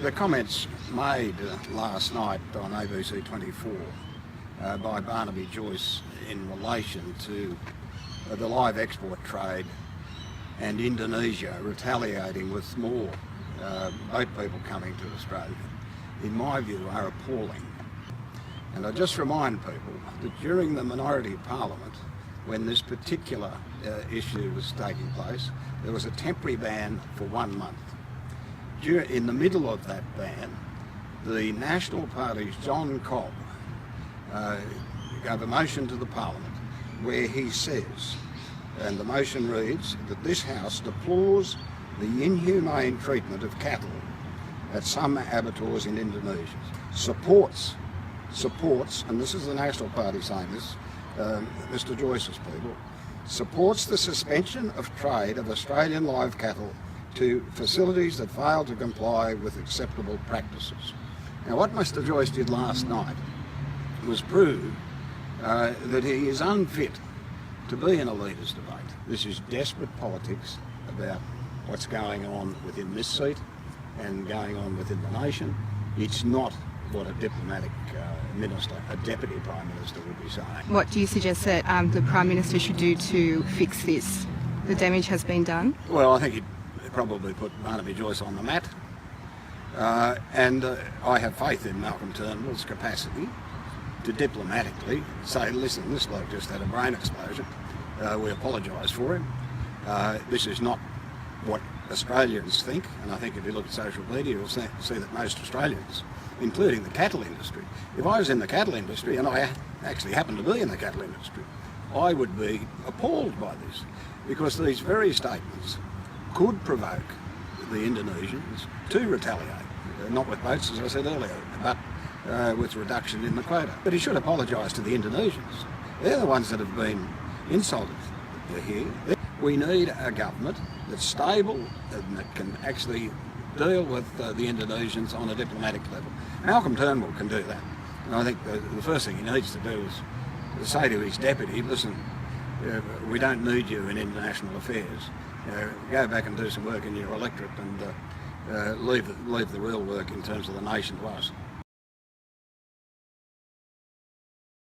The comments made last night on ABC 24 by Barnaby Joyce in relation to the live export trade and Indonesia retaliating with more boat people coming to Australia, in my view, are appalling. And I just remind people that during the minority parliament, when this particular issue was taking place, there was a temporary ban for 1 month. In the middle of that ban, the National Party's John Cobb gave a motion to the Parliament where he says, and the motion reads, that this House deplores the inhumane treatment of cattle at some abattoirs in Indonesia, supports, and this is the National Party saying this, Mr Joyce's people, supports the suspension of trade of Australian live cattle to facilities that fail to comply with acceptable practices. Now, what Mr Joyce did last night was prove that he is unfit to be in a leaders' debate. This is desperate politics about what's going on within this seat and going on within the nation. It's not what a diplomatic minister, a deputy prime minister, would be saying. What do you suggest that the Prime Minister should do to fix this? The damage has been done. Well, I think he'd probably put Barnaby Joyce on the mat. And I have faith in Malcolm Turnbull's capacity to diplomatically say, listen, this bloke just had a brain explosion. We apologise for him. This is not what Australians think, and I think if you look at social media, you'll see that most Australians, including the cattle industry, if I was in the cattle industry, and I actually happen to be in the cattle industry, I would be appalled by this, because these very statements could provoke the Indonesians to retaliate, not with boats, as I said earlier, but with reduction in the quota. But he should apologise to the Indonesians. They're the ones that have been insulted here. We need a government that's stable and that can actually deal with the Indonesians on a diplomatic level. Malcolm Turnbull can do that. And I think the first thing he needs to do is say to his deputy, listen, we don't need you in international affairs. Go back and do some work in your electorate and leave the real work in terms of the nation to us.